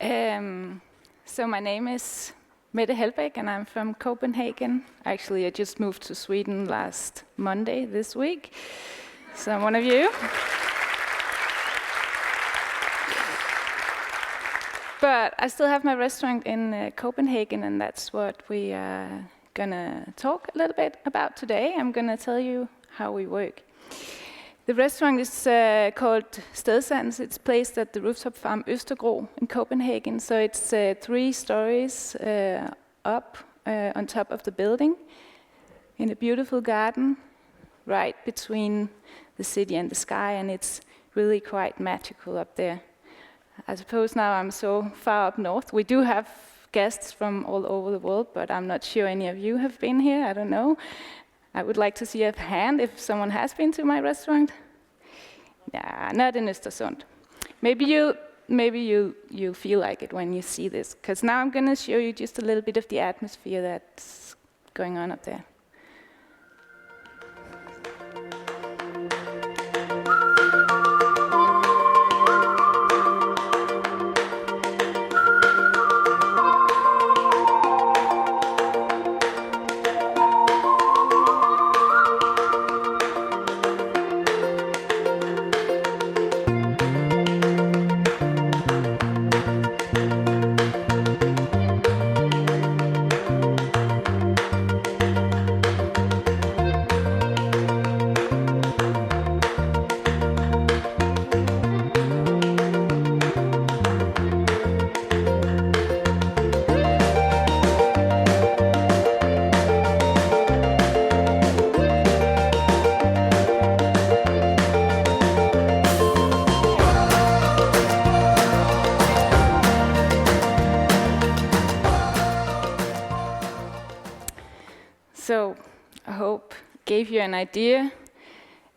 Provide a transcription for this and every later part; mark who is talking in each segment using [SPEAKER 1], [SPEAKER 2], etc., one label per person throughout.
[SPEAKER 1] So my name is Mette Helbæk and I'm from Copenhagen. Actually, I just moved to Sweden last Monday this week. So I'm one of you. But I still have my restaurant in Copenhagen, and that's what we are gonna talk a little bit about today. I'm gonna tell you how we work. The restaurant is called Stedsans. It's placed at the rooftop farm Østergro in Copenhagen. So it's 3 stories up on top of the building in a beautiful garden right between the city and the sky, and it's really quite magical up there. I suppose now I'm so far up north. We do have guests from all over the world, but I'm not sure any of you have been here. I don't know. I would like to see a hand if someone has been to my restaurant. Nah, not in Östersund. Maybe you feel like it when you see this, because now I'm going to show you just a little bit of the atmosphere that's going on up there. So I hope gave you an idea.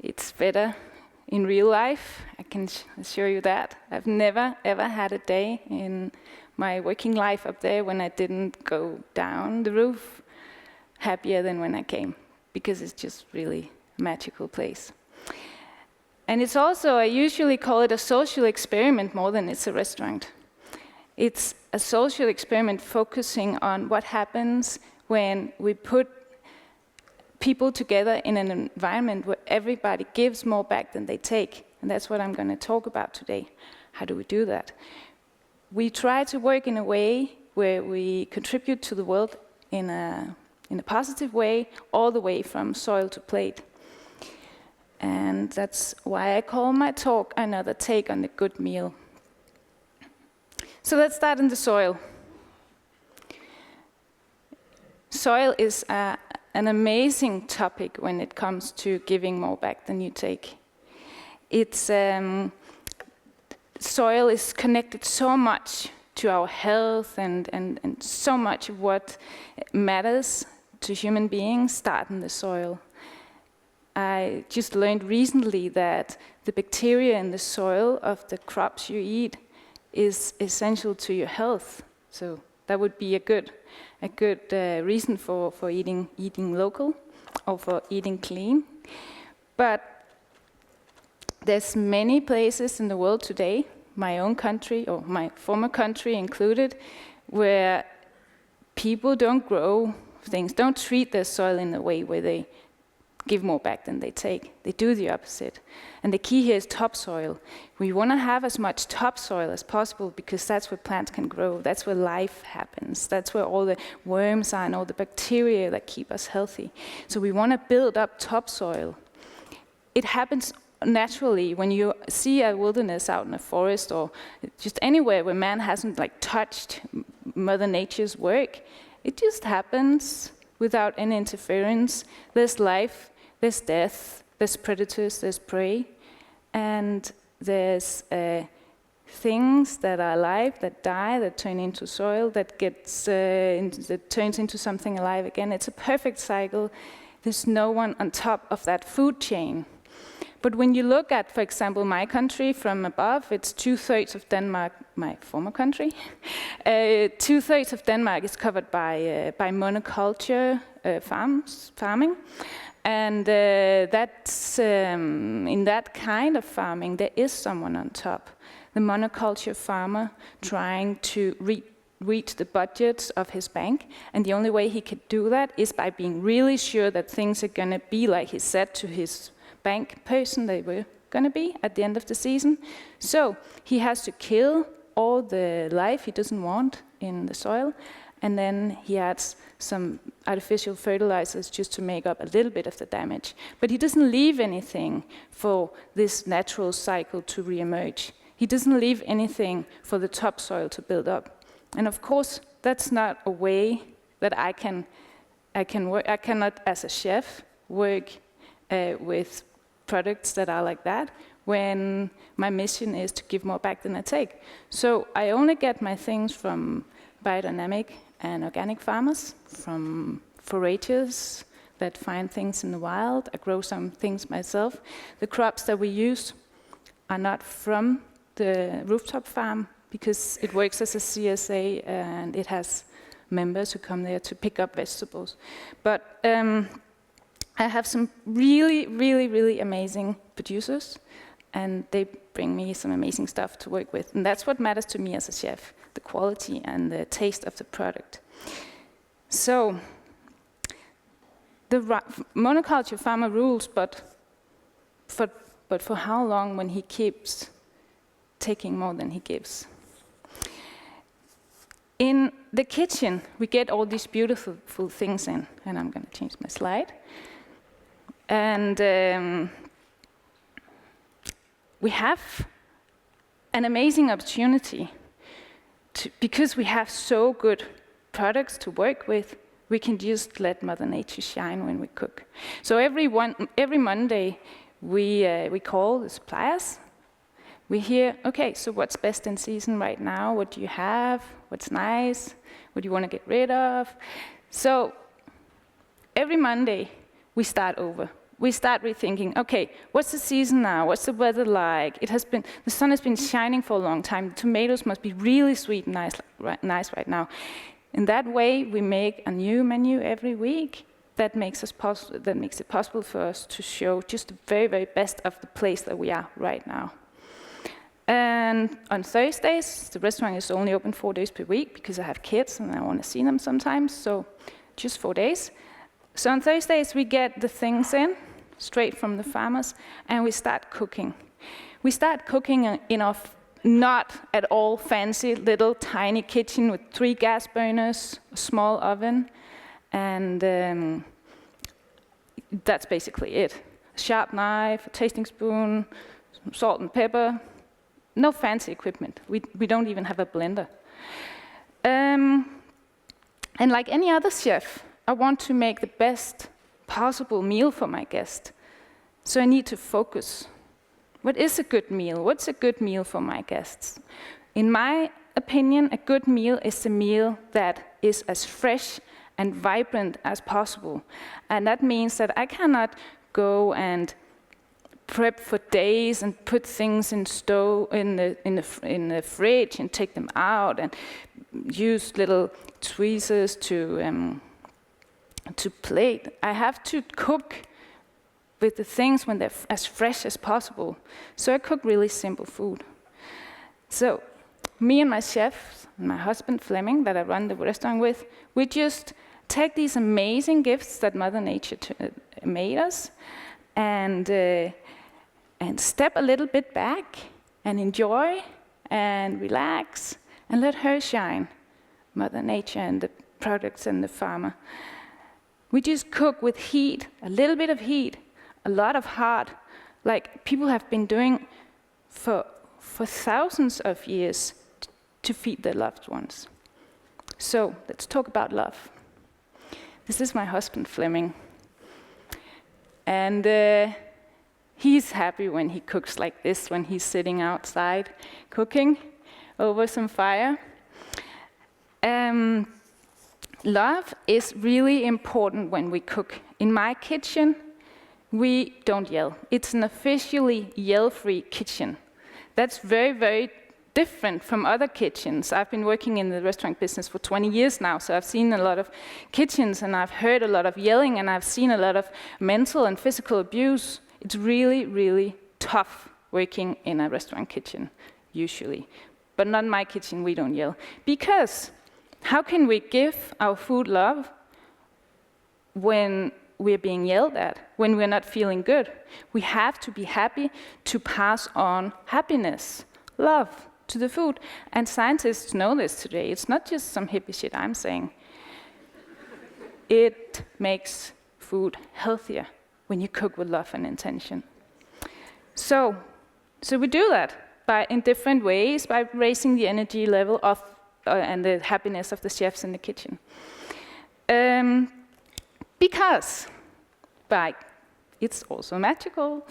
[SPEAKER 1] It's better in real life, I can assure you that. I've never ever had a day in my working life up there when I didn't go down the roof happier than when I came, because it's just really a magical place. And it's also, I usually call it a social experiment more than it's a restaurant. It's a social experiment focusing on what happens when we put people together in an environment where everybody gives more back than they take. And that's what I'm going to talk about today. How do we do that? We try to work in a way where we contribute to the world in a positive way, all the way from soil to plate. And that's why I call my talk Another Take on the Good Meal. So let's start in the soil. Soil is an amazing topic when it comes to giving more back than you take. It's soil is connected so much to our health and so much of what matters to human beings start in the soil. I just learned recently that the bacteria in the soil of the crops you eat is essential to your health. So that would be a good reason for eating local or for eating clean. But there's many places in the world today, my own country or my former country included, where people don't grow things, don't treat their soil in a way where they give more back than they take. They do the opposite. And the key here is topsoil. We want to have as much topsoil as possible because that's where plants can grow. That's where life happens. That's where all the worms are and all the bacteria that keep us healthy. So we want to build up topsoil. It happens naturally when you see a wilderness out in a forest or just anywhere where man hasn't touched Mother Nature's work. It just happens without any interference. There's life. There's death, there's predators, there's prey, and there's things that are alive, that die, that turn into soil, that turns into something alive again. It's a perfect cycle. There's no one on top of that food chain. But when you look at, for example, my country from above, it's 2/3 of Denmark, my former country. 2/3 of Denmark is covered by monoculture farming. And that's in that kind of farming, there is someone on top. the monoculture farmer trying to reach the budgets of his bank, and the only way he could do that is by being really sure that things are going to be like he said to his bank person they were going to be at the end of the season. So he has to kill all the life he doesn't want in the soil, and then he adds some artificial fertilizers just to make up a little bit of the damage. But he doesn't leave anything for this natural cycle to re-emerge. He doesn't leave anything for the topsoil to build up. And of course, that's not a way that I can work. I cannot, as a chef, work with products that are like that when my mission is to give more back than I take. So I only get my things from biodynamic and organic farmers, from foragers that find things in the wild. I grow some things myself. The crops that we use are not from the rooftop farm because it works as a CSA and it has members who come there to pick up vegetables. But I have some really, really, really amazing producers, and they bring me some amazing stuff to work with. And that's what matters to me as a chef, the quality and the taste of the product. So the monoculture farmer rules, but for how long when he keeps taking more than he gives? In the kitchen, we get all these beautiful things in, and I'm going to change my slide. And we have an amazing opportunity because we have so good products to work with. We can just let Mother Nature shine when we cook. So every Monday, we call the suppliers. We hear, okay, so what's best in season right now? What do you have? What's nice? What do you want to get rid of? So every Monday, we start over. We start rethinking, okay, what's the season now? What's the weather like? The sun has been shining for a long time. The tomatoes must be really sweet and nice right now. In that way, we make a new menu every week that makes it possible for us to show just the very, very best of the place that we are right now. And on Thursdays, the restaurant is only open 4 days per week because I have kids and I want to see them sometimes, so just 4 days. So on Thursdays, we get the things in, straight from the farmers, and we start cooking. We start cooking in a not at all fancy little tiny kitchen with 3 gas burners, a small oven, and that's basically it. A sharp knife, a tasting spoon, some salt and pepper. No fancy equipment. We don't even have a blender. And like any other chef, I want to make the best possible meal for my guest. So I need to focus. What is a good meal? What's a good meal for my guests? In my opinion, a good meal is a meal that is as fresh and vibrant as possible. And that means that I cannot go and prep for days and put things in the fridge and take them out and use little tweezers to plate. I have to cook with the things when they're as fresh as possible. So I cook really simple food. So me and my chef, my husband Flemming, that I run the restaurant with, we just take these amazing gifts that Mother Nature made us and step a little bit back and enjoy and relax and let her shine, Mother Nature and the products and the farmer. We just cook with heat, a little bit of heat, a lot of heart, like people have been doing for thousands of years to feed their loved ones. So let's talk about love. This is my husband Flemming, and he's happy when he cooks like this, when he's sitting outside cooking over some fire. Love is really important when we cook. In my kitchen, we don't yell. It's an officially yell-free kitchen. That's very, very different from other kitchens. I've been working in the restaurant business for 20 years now, so I've seen a lot of kitchens and I've heard a lot of yelling and I've seen a lot of mental and physical abuse. It's really, really tough working in a restaurant kitchen. usually. But not in my kitchen, we don't yell. Because how can we give our food love when we're being yelled at, when we're not feeling good? We have to be happy to pass on happiness, love to the food. And scientists know this today. It's not just some hippie shit I'm saying. It makes food healthier when you cook with love and intention. So we do that in different ways, by raising the energy level of and the happiness of the chefs in the kitchen. Because it's also magical,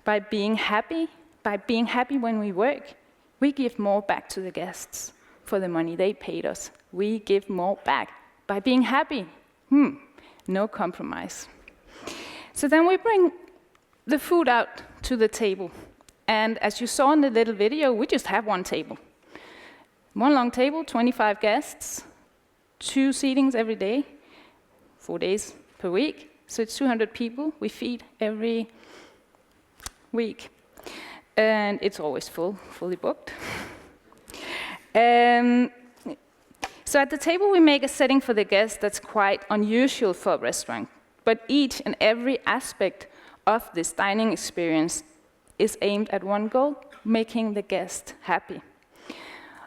[SPEAKER 1] by being happy when we work, we give more back to the guests for the money they paid us. We give more back by being happy. No compromise. So then we bring the food out to the table. And as you saw in the little video, we just have one table. One long table, 25 guests, 2 seatings every day, 4 days per week. So it's 200 people we feed every week. And it's always fully booked. So at the table we make a setting for the guests that's quite unusual for a restaurant. But each and every aspect of this dining experience is aimed at one goal, making the guest happy.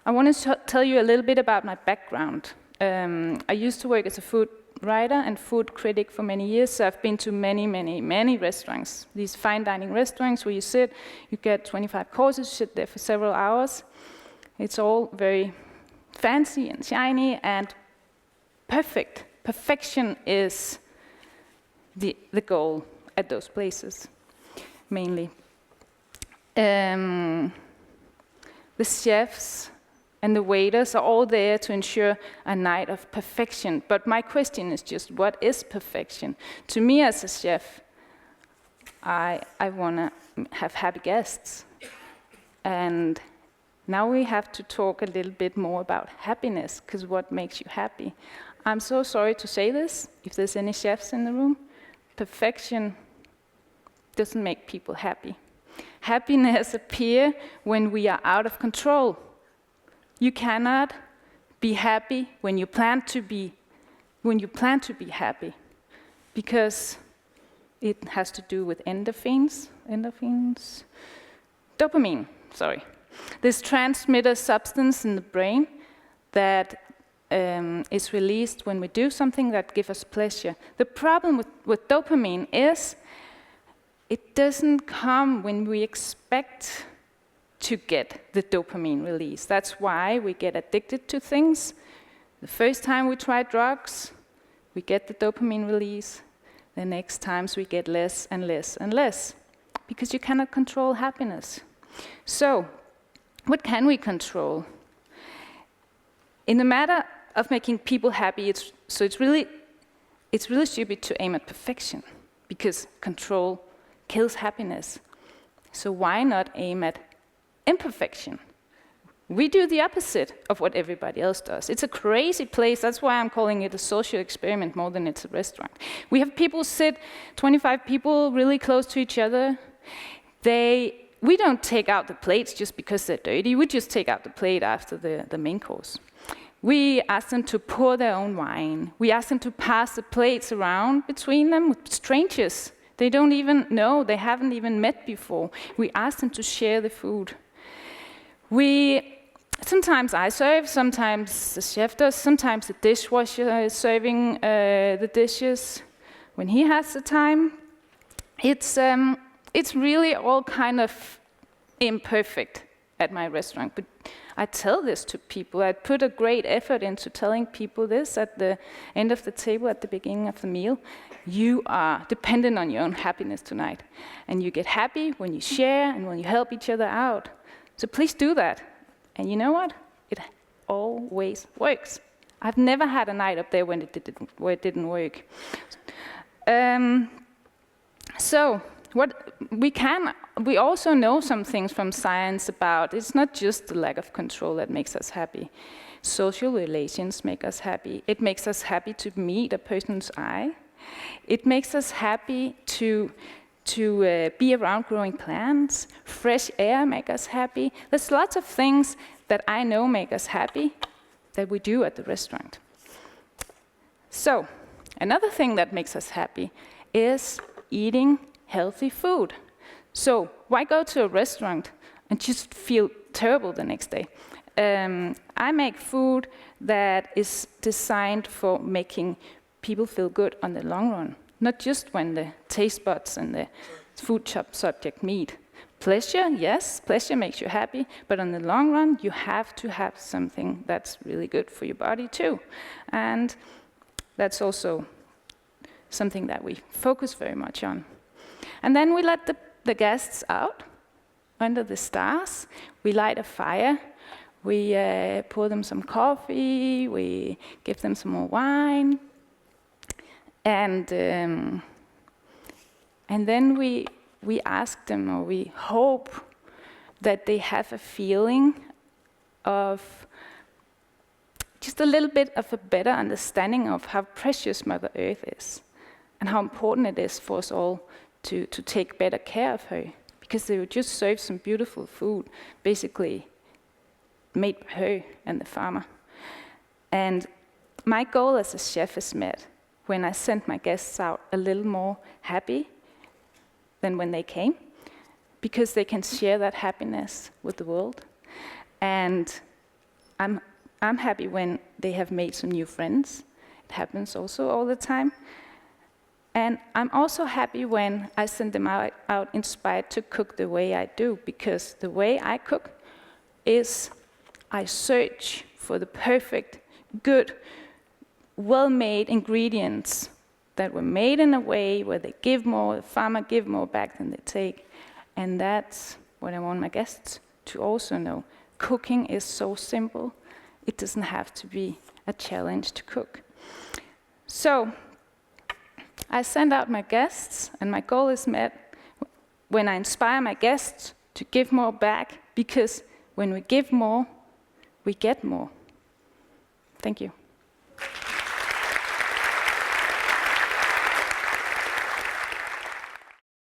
[SPEAKER 1] I want to tell you a little bit about my background. I used to work as a food writer and food critic for many years, so I've been to many restaurants. These fine dining restaurants where you sit, you get 25 courses, you sit there for several hours. It's all very fancy and shiny and perfect. Perfection is the goal at those places, mainly. The chefs and the waiters are all there to ensure a night of perfection. But my question is just, what is perfection? To me as a chef, I want to have happy guests. And now we have to talk a little bit more about happiness, because what makes you happy? I'm so sorry to say this, if there's any chefs in the room, perfection doesn't make people happy. Happiness appears when we are out of control. You cannot be happy when you plan to be happy, because it has to do with dopamine, sorry. This transmitter substance in the brain that is released when we do something that gives us pleasure. The problem with dopamine is it doesn't come when we expect to get the dopamine release. That's why we get addicted to things. The first time we try drugs, we get the dopamine release. The next times we get less and less and less, because you cannot control happiness. So, what can we control? In the matter of making people happy, it's really stupid to aim at perfection, because control kills happiness. So why not aim at imperfection? We do the opposite of what everybody else does. It's a crazy place. That's why I'm calling it a social experiment more than it's a restaurant. We have people sit, 25 people really close to each other. We don't take out the plates just because they're dirty. We just take out the plate after the main course. We ask them to pour their own wine. We ask them to pass the plates around between them with strangers. They don't even know, they haven't even met before. We ask them to share the food. Sometimes I serve, sometimes the chef does, sometimes the dishwasher is serving the dishes when he has the time. It's really all kind of imperfect at my restaurant, but I tell this to people. I put a great effort into telling people this at the end of the table, at the beginning of the meal. You are dependent on your own happiness tonight, and you get happy when you share and when you help each other out. So please do that. And you know what? It always works. I've never had a night up there where it didn't work. So we also know some things from science about, it's not just the lack of control that makes us happy. Social relations make us happy. It makes us happy to meet a person's eye. It makes us happy to to be around growing plants. Fresh air make us happy. There's lots of things that I know make us happy that we do at the restaurant. So, another thing that makes us happy is eating healthy food. So, why go to a restaurant and just feel terrible the next day? I make food that is designed for making people feel good on the long run, not just when the taste buds and the food subject meet. Pleasure, yes, pleasure makes you happy, but on the long run, you have to have something that's really good for your body too. And that's also something that we focus very much on. And then we let the guests out under the stars. We light a fire. We pour them some coffee. We give them some more wine. And then we ask them, or we hope that they have a feeling of just a little bit of a better understanding of how precious Mother Earth is and how important it is for us all to take better care of her, because they would just serve some beautiful food, basically made by her and the farmer. And my goal as a chef is met when I send my guests out a little more happy than when they came, because they can share that happiness with the world. And I'm happy when they have made some new friends. It happens also all the time. And I'm also happy when I send them out inspired to cook the way I do, because the way I cook is I search for the perfect, good, well-made ingredients that were made in a way where they give more, the farmer give more back than they take. And that's what I want my guests to also know. Cooking is so simple. It doesn't have to be a challenge to cook. So I send out my guests, and my goal is met when I inspire my guests to give more back, because when we give more, we get more. Thank you.